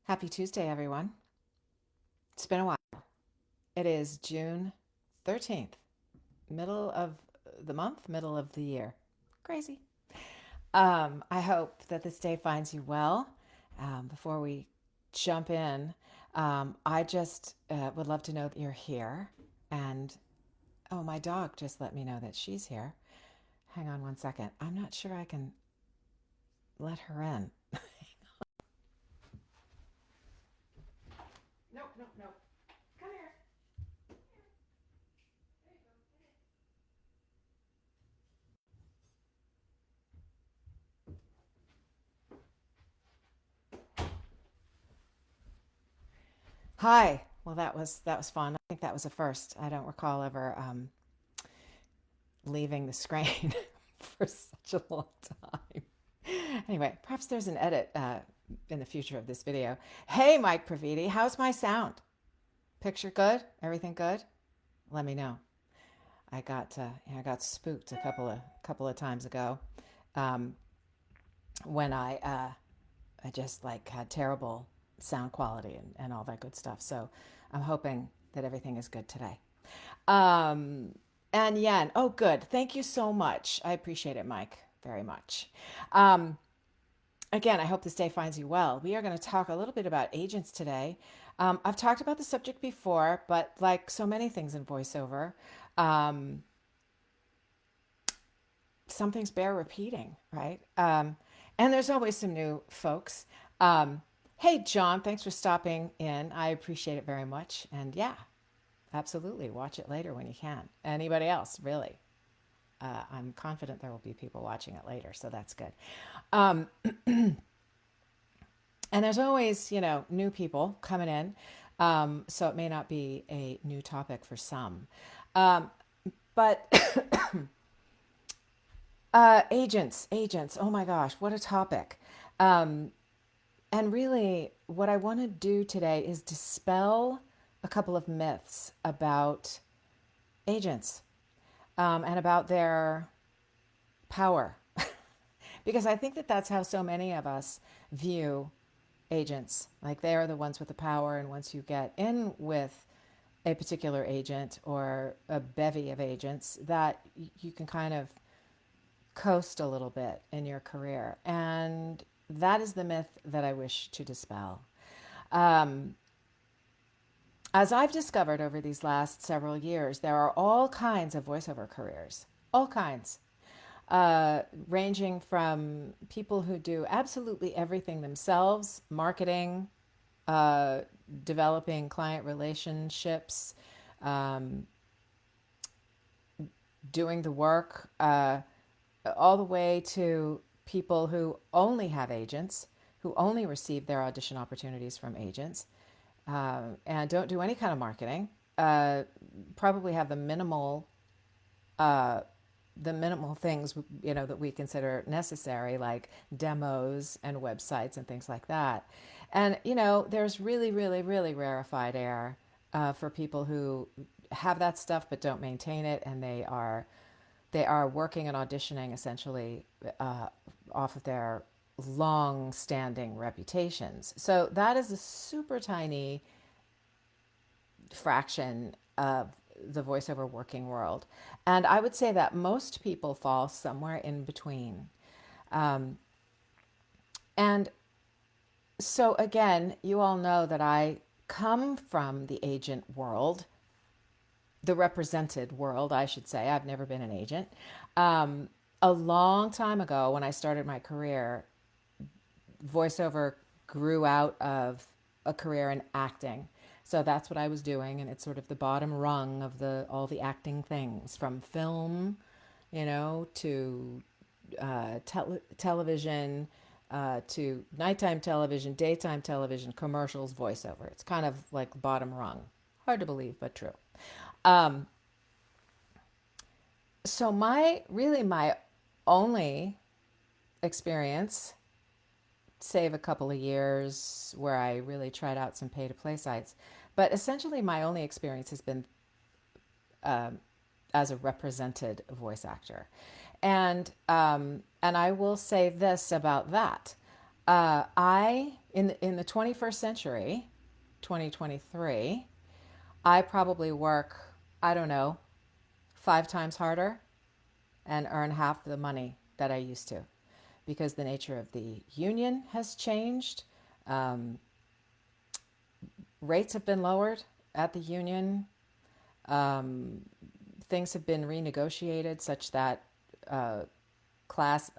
Happy Tuesday, everyone. It's been a while. It is June 13th, middle of the month, middle of the year. Crazy. I hope that this day finds you well. Before we jump in, I just would love to know that you're here. And oh, my dog just let me know that she's here. Hang on one second. I'm not sure I can let her in. Nope, nope, nope. Come here. Hi. Well, that was fun. I think that was a first. I don't recall ever leaving the screen for such a long time. Anyway, perhaps there's an edit in the future of this video. Hey, Mike Praviti, how's my sound? Picture good? Everything good? Let me know. I got spooked a couple of times ago um, when I just like had terrible sound quality and all that good stuff. So I'm hoping that everything is good today. Um, and Yen, oh, good. Thank you so much. I appreciate it, Mike, very much. Um, Again, I hope this day finds you well. We are going to talk a little bit about agents today. I've talked about the subject before, but like so many things in voiceover, um, some things bear repeating, right? And there's always some new folks. Um, hey, John, thanks for stopping in. I appreciate it very much. And yeah, absolutely. Watch it later when you can. Anybody else, really? I'm confident there will be people watching it later, so that's good. Um, and there's always, new people coming in, so it may not be a new topic for some. Um, but agents. Oh my gosh, what a topic! Um, and really, what I want to do today is dispel a couple of myths about agents and about their power because I think that that's how so many of us view agents. Like they are the ones with the power, and once you get in with a particular agent or a bevy of agents, that you can kind of coast a little bit in your career. And that is the myth that I wish to dispel. Um, as I've discovered over these last several years, there are all kinds of voiceover careers, all kinds. Ranging from people who do absolutely everything themselves, marketing, uh, developing client relationships, um, doing the work, all the way to people who only have agents, who only receive their audition opportunities from agents, and don't do any kind of marketing. Probably have the minimal things that we consider necessary, like demos and websites and things like that. And there's really, really, really rarefied air for people who have that stuff but don't maintain it, and they are working and auditioning essentially off of their long-standing reputations. So that is a super tiny fraction of the voiceover working world. And I would say that most people fall somewhere in between. Um, and so, again, you all know that I come from the agent world, the represented world, I should say. I've never been an agent. Um, a long time ago, when I started my career, voiceover grew out of a career in acting. So that's what I was doing, and it's sort of the bottom rung of the all the acting things, from film, to television, to nighttime television, daytime television, commercials, voiceover. It's kind of like bottom rung. Hard to believe, but true. Um, so my only experience, save a couple of years where I really tried out some pay to play sites. But essentially, my only experience has been as a represented voice actor. And I will say this about that. I in the 21st century, 2023, I probably work, I don't know, 5 times harder and earn half the money that I used to, because the nature of the union has changed. Um, Rates have been lowered at the union. Um, Things have been renegotiated such that uh, class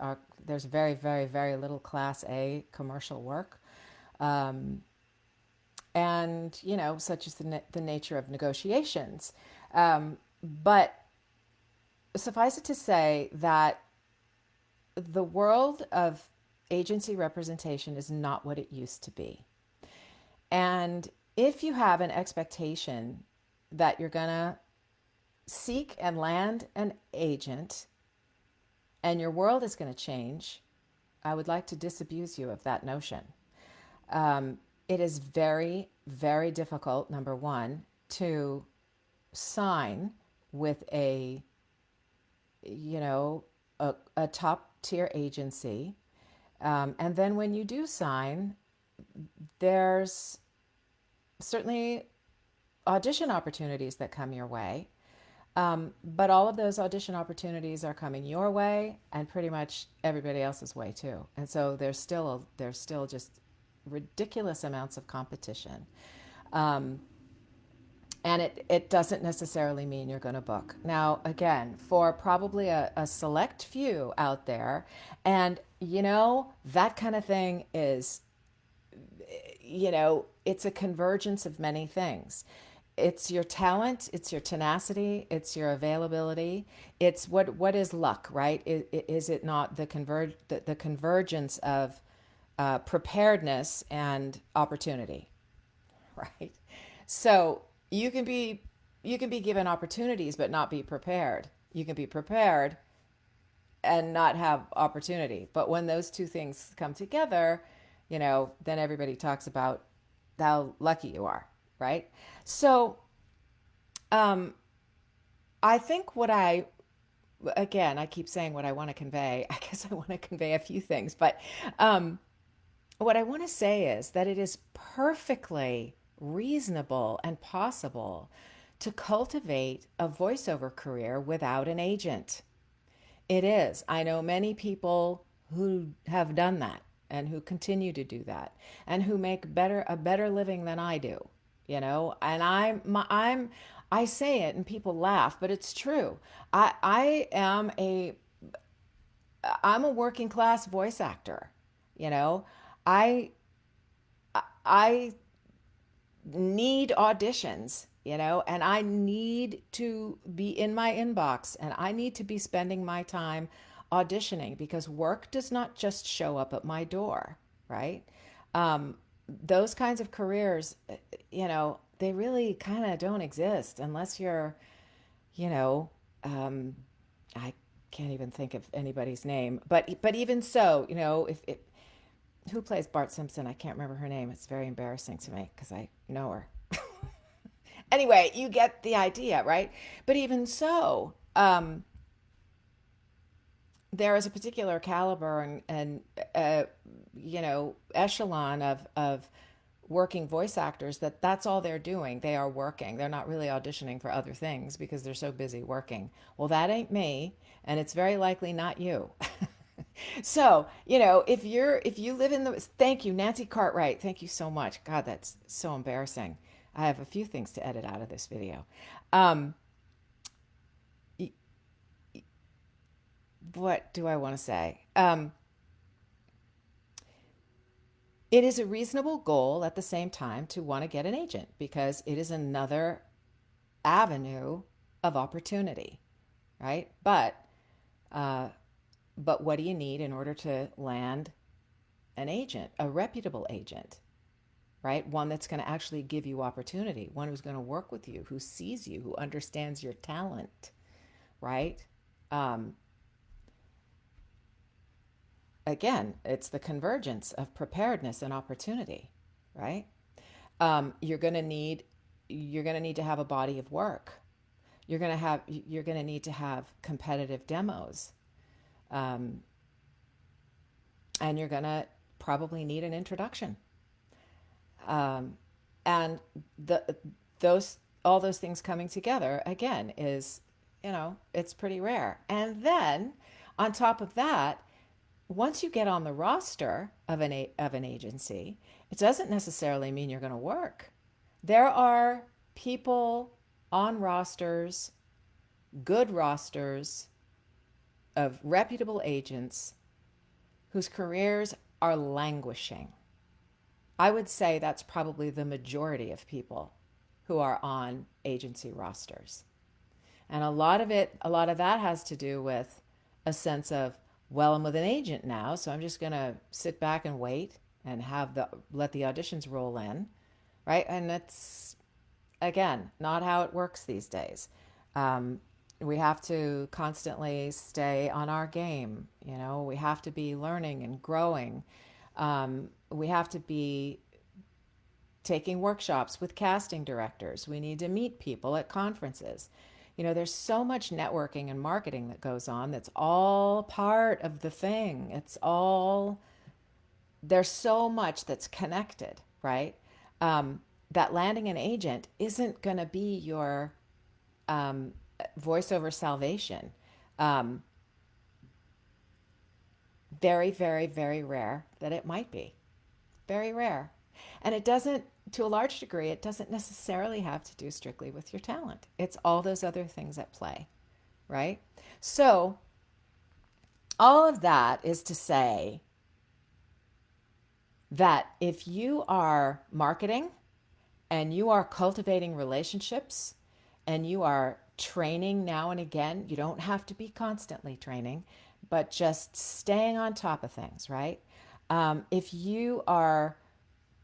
there's very, very, very little Class A commercial work. Um, and, such is the nature of negotiations. But suffice it to say that the world of agency representation is not what it used to be. And if you have an expectation that you're going to seek and land an agent and your world is going to change, I would like to disabuse you of that notion. It is very, very difficult, number one, to sign with you know, a top tier agency. And then when you do sign, there's certainly audition opportunities that come your way. But all of those audition opportunities are coming your way and pretty much everybody else's way too. And so there's still just ridiculous amounts of competition. And it doesn't necessarily mean you're going to book. Now, again, for probably a select few out there, and that kind of thing is, it's a convergence of many things. It's your talent, it's your tenacity, it's your availability. It's what is luck, right? Is it not the convergence of preparedness and opportunity, right? So you can be given opportunities but not be prepared. You can be prepared and not have opportunity. But when those two things come together, then everybody talks about how lucky you are, right? So I think again, I keep saying what I want to convey. I guess I want to convey a few things, but what I want to say is that it is perfectly reasonable and possible to cultivate a voiceover career without an agent. It is. I know many people who have done that and who continue to do that and who make a better living than I do, and I say it and people laugh, but it's true. I'm a working class voice actor, you know. I I need auditions, and I need to be in my inbox and I need to be spending my time auditioning because work does not just show up at my door, right? Those kinds of careers, they really kind of don't exist unless you're, you know, I can't even think of anybody's name, but even so, if who plays Bart Simpson? I can't remember her name. It's very embarrassing to me because I know her. Anyway, you get the idea, right? But even so, there is a particular caliber and echelon of working voice actors that's all they're doing. They are working. They're not really auditioning for other things because they're so busy working. Well, that ain't me, and it's very likely not you. So, if you live in the, thank you, Nancy Cartwright. Thank you so much. God, that's so embarrassing. I have a few things to edit out of this video. Um, what do I want to say? It is a reasonable goal at the same time to want to get an agent because it is another avenue of opportunity, right? Uh, but what do you need in order to land an agent, a reputable agent, right? One that's going to actually give you opportunity, one who's going to work with you, who sees you, who understands your talent, right? Um, Again, it's the convergence of preparedness and opportunity, right? Um, you're going to need you're going to need to have a body of work. You're going to need to have competitive demos, um, and you're going to probably need an introduction. And the those all those things coming together again is, it's pretty rare. And then on top of that, once you get on the roster of an agency, it doesn't necessarily mean you're going to work. There are people on rosters, good rosters of reputable agents whose careers are languishing. I would say that's probably the majority of people who are on agency rosters. And a lot of that has to do with a sense of, well, I'm with an agent now, so I'm just going to sit back and wait and let the auditions roll in, right? And that's, again, not how it works these days. We have to constantly stay on our game. We have to be learning and growing. We have to be taking workshops with casting directors. We need to meet people at conferences. There's so much networking and marketing that goes on that's all part of the thing. There's so much that's connected, right? That landing an agent isn't going to be your voiceover salvation. Very, very, very rare that it might be. Very rare. And it doesn't, to a large degree, it doesn't necessarily have to do strictly with your talent. It's all those other things at play, right? So, all of that is to say that if you are marketing and you are cultivating relationships and you are training now and again, you don't have to be constantly training, but just staying on top of things, right? If you are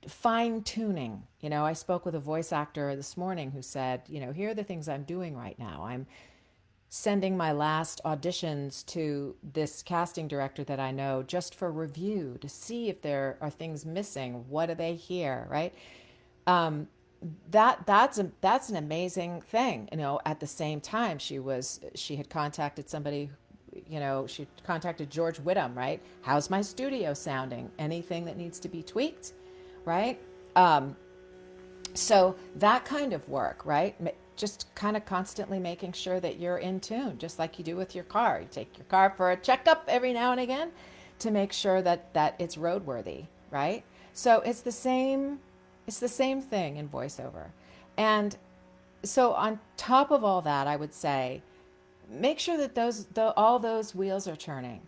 fine tuning, I spoke with a voice actor this morning who said, here are the things I'm doing right now. I'm sending my last auditions to this casting director that I know just for review to see if there are things missing. What do they hear, right? That's an amazing thing. At the same time, she had contacted somebody. She contacted George Whittam, right? How's my studio sounding? Anything that needs to be tweaked, right? So that kind of work, right? Just kind of constantly making sure that you're in tune, just like you do with your car. You take your car for a checkup every now and again to make sure that it's roadworthy, right? So it's the same thing in voiceover. And so on top of all that, I would say, make sure that all those wheels are turning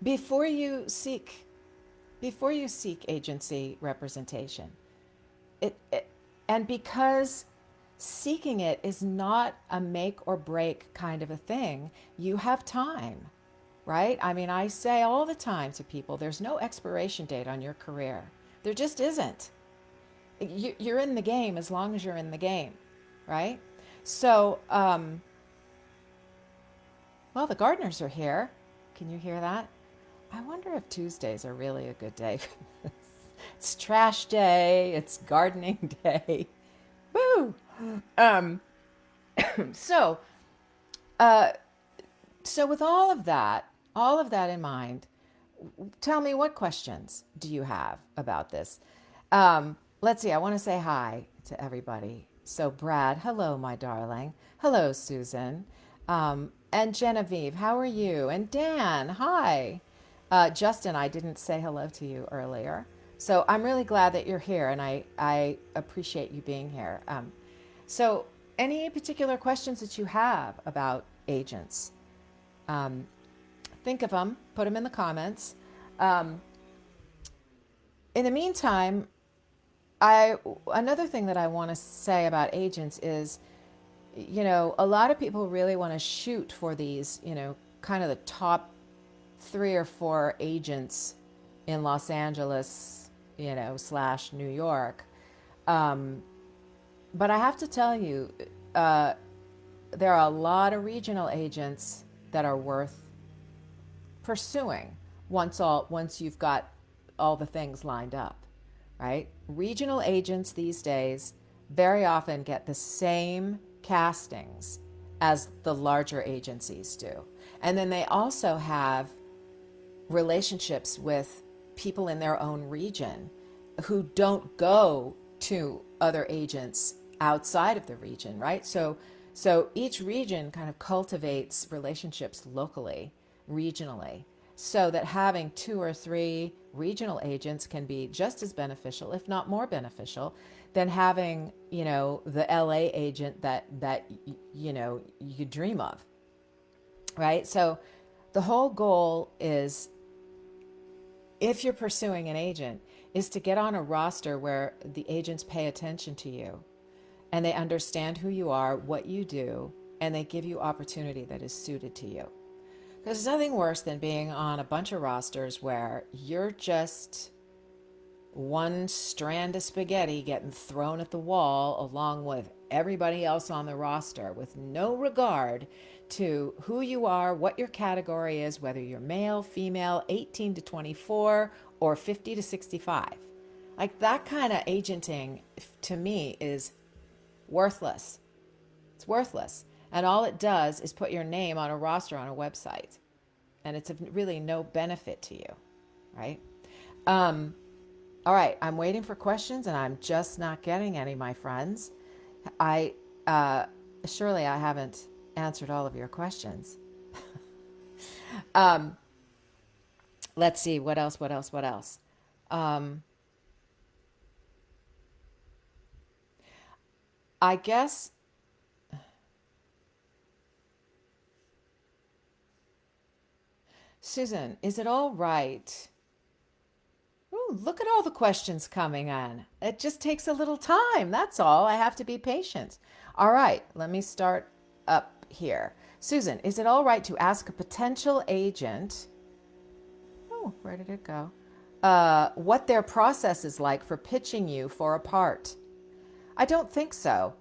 before you seek agency representation. And because seeking it is not a make or break kind of a thing, you have time, right? I mean, I say all the time to people, there's no expiration date on your career. There just isn't. You're in the game as long as you're in the game, right? So, well, the gardeners are here. Can you hear that? I wonder if Tuesdays are really a good day. It's trash day. It's gardening day. Woo! Um, so, so with all of that in mind, tell me, what questions do you have about this? Let's see. I want to say hi to everybody. So Brad, hello, my darling. Hello, Susan. And Genevieve, how are you? And Dan, hi. Justin, I didn't say hello to you earlier. So I'm really glad that you're here, and I appreciate you being here. So any particular questions that you have about agents, think of them, put them in the comments. In the meantime, another thing that I want to say about agents is, a lot of people really want to shoot for these, kind of the top 3 or 4 agents in Los Angeles, / New York. But I have to tell you, there are a lot of regional agents that are worth pursuing once you've got all the things lined up, right? Regional agents these days very often get the same castings as the larger agencies do. And then they also have relationships with people in their own region who don't go to other agents outside of the region, right? So each region kind of cultivates relationships locally, regionally, so that having two or three regional agents can be just as beneficial, if not more beneficial, than having, the LA agent that you dream of, right? So the whole goal is, if you're pursuing an agent, is to get on a roster where the agents pay attention to you and they understand who you are, what you do, and they give you opportunity that is suited to you. Because there's nothing worse than being on a bunch of rosters where you're just one strand of spaghetti getting thrown at the wall along with everybody else on the roster, with no regard to who you are, what your category is, whether you're male, female, 18 to 24, or 50 to 65. Like, that kind of agenting to me is worthless. It's worthless. And all it does is put your name on a roster on a website. And it's of really no benefit to you, right? All right, I'm waiting for questions and I'm just not getting any, my friends. I surely I haven't answered all of your questions. Let's see, what else, what else, what else? I guess, Susan, is it all right? Ooh, look at all the questions coming in. It just takes a little time. That's all. I have to be patient. All right, let me start up here. Susan, is it all right to ask a potential agent, oh, where did it go? What their process is like for pitching you for a part? I don't think so,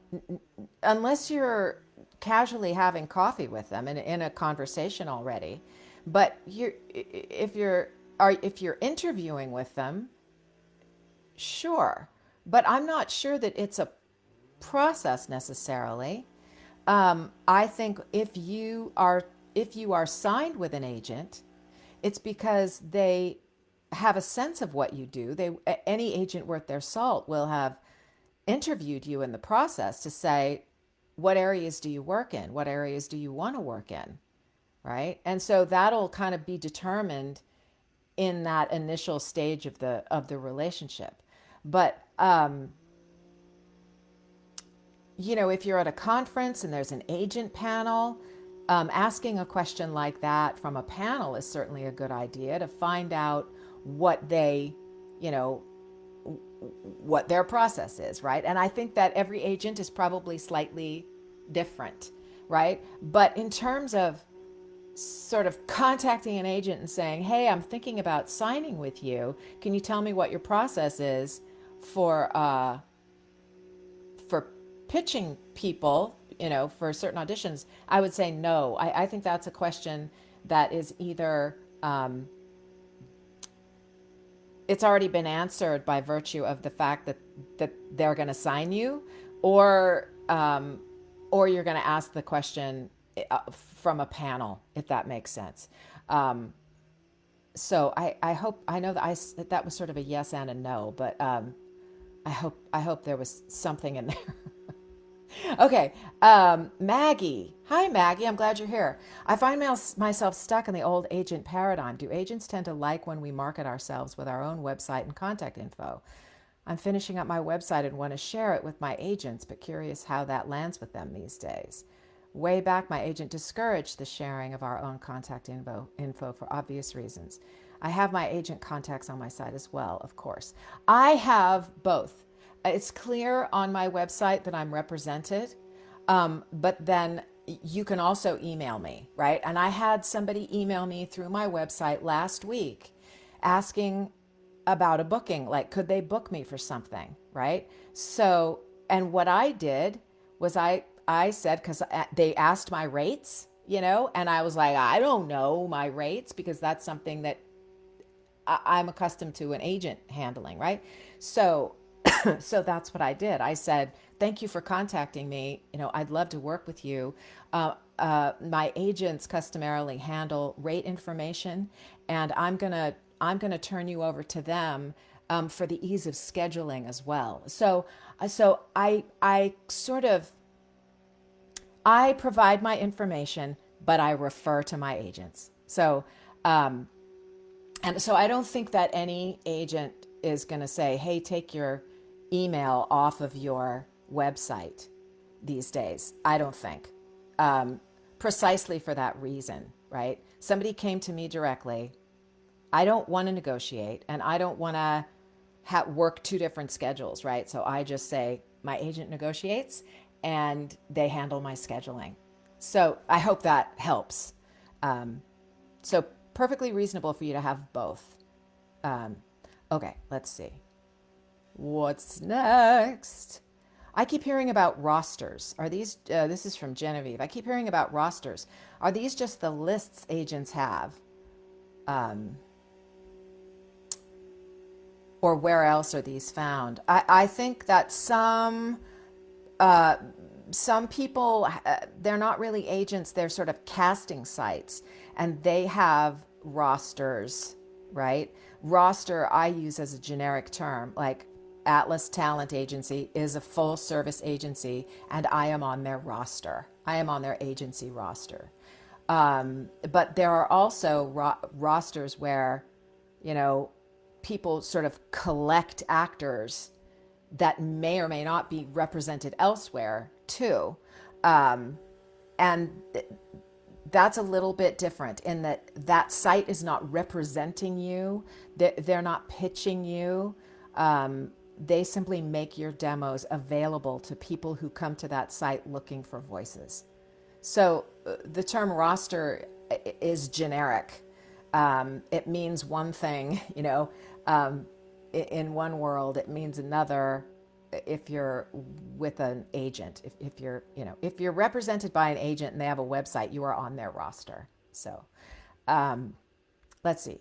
unless you're casually having coffee with them in a conversation already. But if you're interviewing with them, sure. But I'm not sure that it's a process necessarily. I think if you are signed with an agent, it's because they have a sense of what you do. Any agent worth their salt will have interviewed you in the process to say, what areas do you work in? What areas do you want to work in? Right? And so that'll kind of be determined in that initial stage of the relationship. But if you're at a conference and there's an agent panel, asking a question like that from a panel is certainly a good idea to find out what you know, what their process is, right? And I think that every agent is probably slightly different, right? But in terms of sort of contacting an agent and saying, hey, I'm thinking about signing with you. Can you tell me what your process is for pitching people, for certain auditions? I would say no. I think that's a question that is either it's already been answered by virtue of the fact that they're going to sign you, or you're going to ask the question from a panel, if that makes sense. So I hope I know that was sort of a yes and a no, but I hope there was something in there. Okay, Maggie. Hi, Maggie. I'm glad you're here. I find myself stuck in the old agent paradigm. Do agents tend to like when we market ourselves with our own website and contact info? I'm finishing up my website and want to share it with my agents, but curious how that lands with them these days. Way back, my agent discouraged the sharing of our own contact info for obvious reasons. I have my agent contacts on my site as well, of course. I have both. It's clear on my website that I'm represented, but then you can also email me, right? And I had somebody email me through my website last week asking about a booking, like, could they book me for something, right? So, and what I did was I said, because they asked my rates, and I was like, I don't know my rates because that's something that I'm accustomed to an agent handling, right? So, so that's what I did. I said, thank you for contacting me. I'd love to work with you. My agents customarily handle rate information, and I'm gonna turn you over to them for the ease of scheduling as well. So I sort of I provide my information, but I refer to my agents. So I don't think that any agent is going to say, "Hey, take your email off of your website these days." I don't think. Precisely for that reason, right? Somebody came to me directly. I don't want to negotiate, and I don't want to work two different schedules, right? So I just say my agent negotiates and they handle my scheduling. So I hope that helps. So perfectly reasonable for you to have both. Um, okay, let's see. What's next? I keep hearing about rosters. Are these, this is from Genevieve. I keep hearing about rosters. Are these just the lists agents have? Or where else are these found? I think that some people, they're not really agents, they're sort of casting sites, and they have rosters, right? Roster I use as a generic term, like Atlas Talent Agency is a full service agency, and I am on their roster. I am on their agency roster. But there are also rosters where, you know, people sort of collect actors that may or may not be represented elsewhere too. And that's a little bit different in that that site is not representing you. They're not pitching you. They simply make your demos available to people who come to that site looking for voices. So the term roster is generic. It means one thing, you know, in one world, it means another if you're with an agent. If you're, you know, if you're represented by an agent and they have a website, you are on their roster. So let's see.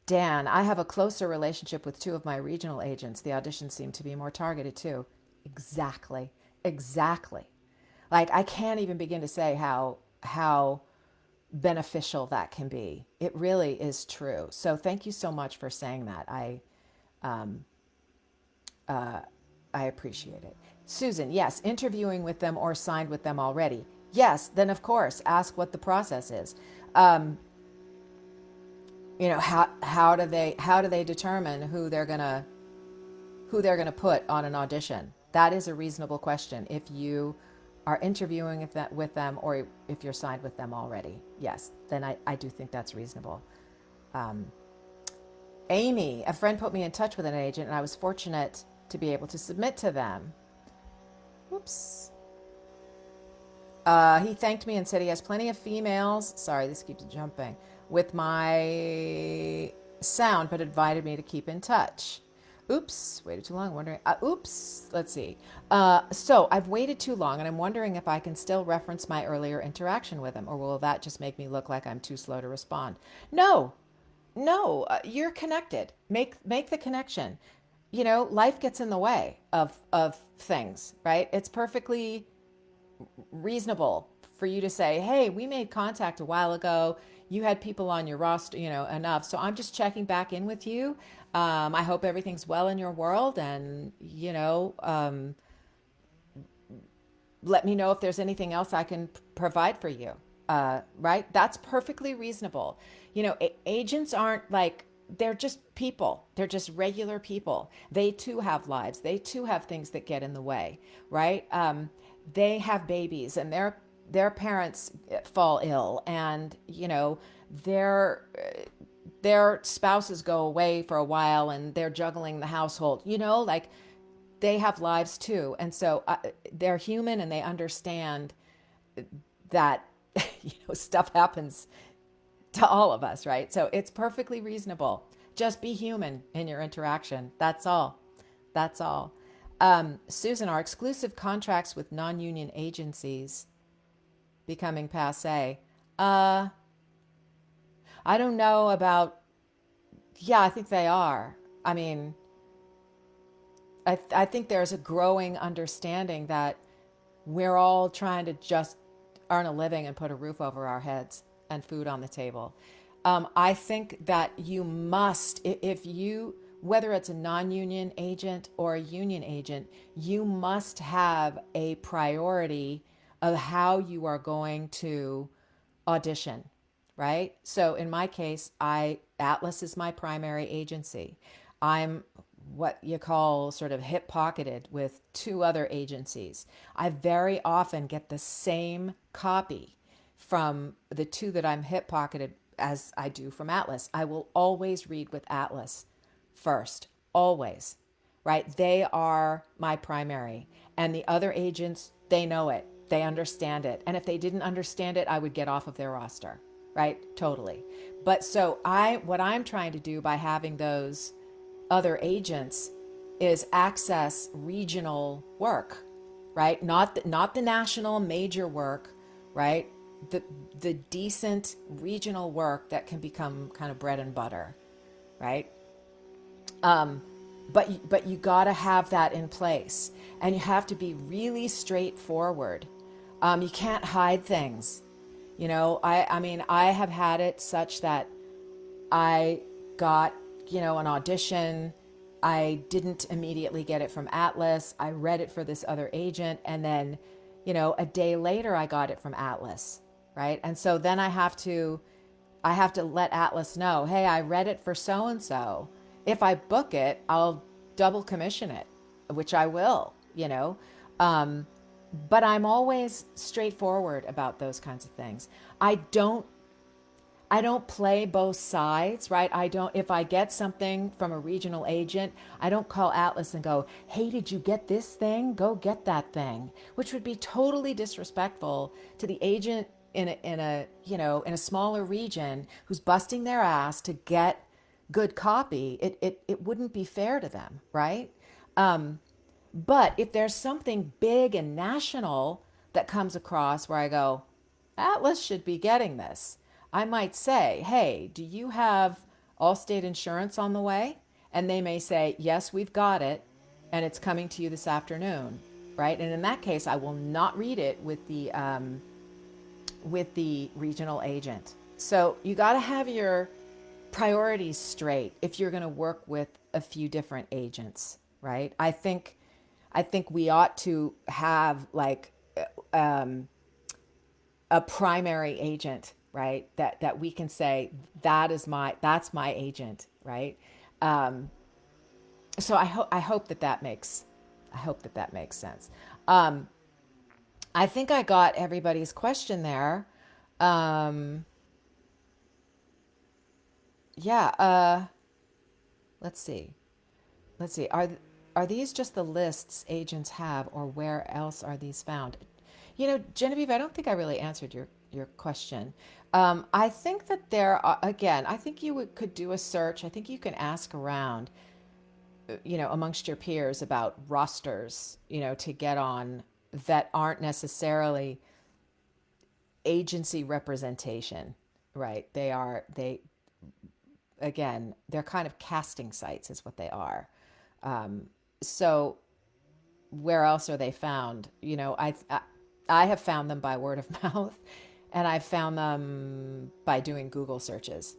Dan, I have a closer relationship with two of my regional agents. The auditions seem to be more targeted too. Exactly. Exactly. Like I can't even begin to say how beneficial that can be. It really is true. So thank you so much for saying that. I appreciate it. Susan, yes, interviewing with them or signed with them already. Yes, then of course, ask what the process is. You know, how do they determine who they're gonna put on an audition? That is a reasonable question. If you are interviewing with them or if you're signed with them already, yes, then I do think that's reasonable. Amy, a friend put me in touch with an agent, and I was fortunate to be able to submit to them. Whoops. He thanked me and said he has plenty of females. Sorry, this keeps jumping. With my sound, but invited me to keep in touch. Oops, waited too long. Wondering. Oops, let's see. So I've waited too long, and I'm wondering if I can still reference my earlier interaction with him, or will that just make me look like I'm too slow to respond? No, no, you're connected. Make the connection. You know, life gets in the way of things, right? It's perfectly reasonable for you to say, hey, we made contact a while ago. You had people on your roster, you know, enough. So I'm just checking back in with you. I hope everything's well in your world. And, you know, let me know if there's anything else I can provide for you. Right? That's perfectly reasonable. You know, agents aren't like, they're just people. They're just regular people. They too have lives. They too have things that get in the way, right? They have babies, and their parents fall ill, and you know their spouses go away for a while, and they're juggling the household. You know, like they have lives too, and so they're human, and they understand that you know stuff happens to all of us, right? So it's perfectly reasonable. Just be human in your interaction. That's all. That's all. Susan, are exclusive contracts with non-union agencies becoming passe? I don't know about. Yeah, I think they are. I mean, I think there's a growing understanding that we're all trying to just earn a living and put a roof over our heads and food on the table. I think that you must, if you, whether it's a non-union agent or a union agent, you must have a priority of how you are going to audition, right? So in my case, I Atlas is my primary agency. I'm what you call sort of hip pocketed with two other agencies. I very often get the same copy from the two that I'm hip pocketed as I do from Atlas. I will always read with Atlas first, always, right? They are my primary. And the other agents, they know it, they understand it. And if they didn't understand it, I would get off of their roster, right? Totally. But so what I'm trying to do by having those other agents is access regional work, right? Not the national major work, right? The the decent regional work that can become kind of bread and butter, right? But you got to have that in place, and you have to be really straightforward. You can't hide things. I mean, I have had it such that I got, an audition. I didn't immediately get it from Atlas. I read it for this other agent. And then, a day later, I got it from Atlas. Right. And so then I have to let Atlas know, hey, I read it for so and so. If I book it, I'll double commission it, which I will. But I'm always straightforward about those kinds of things. I don't play both sides, right? If I get something from a regional agent, I don't call Atlas and go, hey, did you get this thing? Go get that thing, which would be totally disrespectful to the agent in a smaller region who's busting their ass to get good copy. It wouldn't be fair to them, right? But if there's something big and national that comes across where I go, Atlas should be getting this, I might say, hey, do you have Allstate insurance on the way? And they may say, yes, we've got it, and it's coming to you this afternoon, right? And in that case, I will not read it with the regional agent. So you got to have your priorities straight if you're going to work with a few different agents, right? I think we ought to have like a primary agent, right? That we can say that's my agent, right? So I hope that makes sense. I think I got everybody's question there. Um, yeah. Let's see. Let's see. Are these just the lists agents have, or where else are these found? Genevieve, I don't think I really answered your question. I think that there are, again, I think could do a search. I think you can ask around, amongst your peers about rosters, to get on that aren't necessarily agency representation, right? Again, they're kind of casting sites, is what they are. So where else are they found? I have found them by word of mouth, and I've found them by doing Google searches.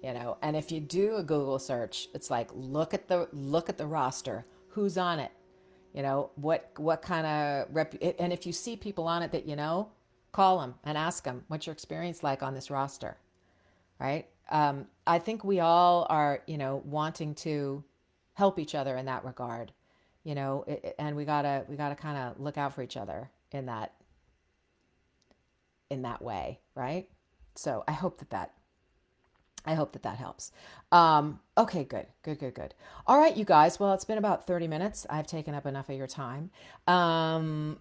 And if you do a Google search, it's like look at the roster, who's on it, what kind of and if you see people on it that call them and ask them what's your experience like on this roster, right? I think we all are, wanting to help each other in that regard, and we gotta kind of look out for each other in that way, right? So I hope that helps. Okay, good, good, good, good. All right, you guys. Well, it's been about 30 minutes. I've taken up enough of your time.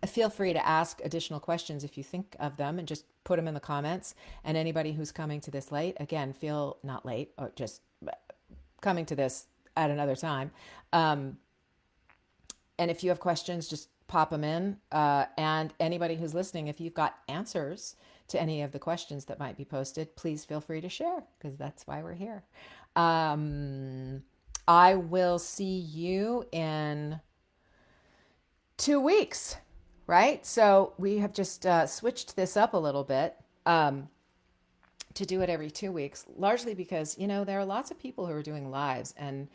Feel free to ask additional questions if you think of them, and just put them in the comments. And anybody who's coming to this late, again, feel not late, or just coming to this at another time. And if you have questions, just pop them in. And anybody who's listening, if you've got answers to any of the questions that might be posted, please feel free to share, because that's why we're here. I will see you in 2 weeks, right? So we have just switched this up a little bit. to do it every 2 weeks, largely because, there are lots of people who are doing lives, and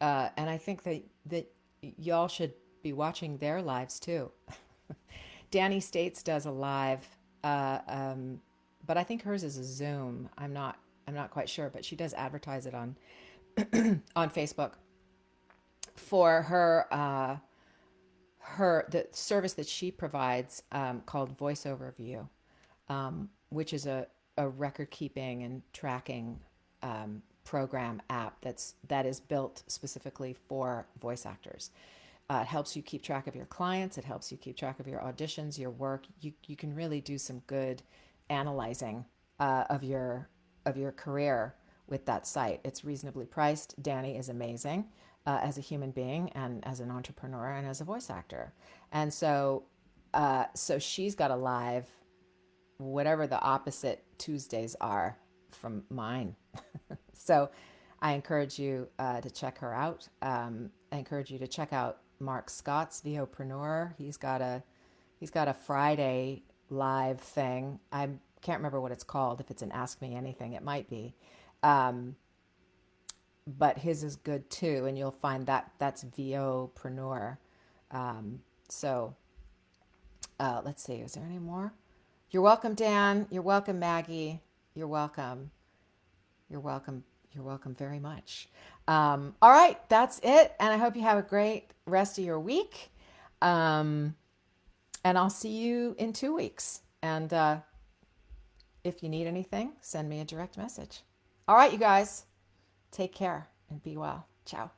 I think that y'all should be watching their lives too. Danny States does a live, uh, um, but I think hers is a Zoom. I'm not quite sure, but she does advertise it on Facebook for her the service that she provides, called Voiceover, which is a record keeping and tracking program app that is built specifically for voice actors. It helps you keep track of your clients. It helps you keep track of your auditions, your work. You can really do some good analyzing of your career with that site. It's reasonably priced. Danny is amazing as a human being and as an entrepreneur and as a voice actor. And so she's got a live, whatever the opposite Tuesdays are from mine. So I encourage you to check her out. I encourage you to check out Mark Scott's VOpreneur. He's got a Friday live thing. I can't remember what it's called. If it's an Ask Me Anything, it might be. Um, but his is good too, and you'll find that's VOpreneur. So let's see. Is there any more? You're welcome, Dan. You're welcome, Maggie. You're welcome. You're welcome. You're welcome very much. All right, that's it. And I hope you have a great rest of your week. Um, and I'll see you in 2 weeks. And if you need anything, send me a direct message. All right, you guys, take care and be well. Ciao.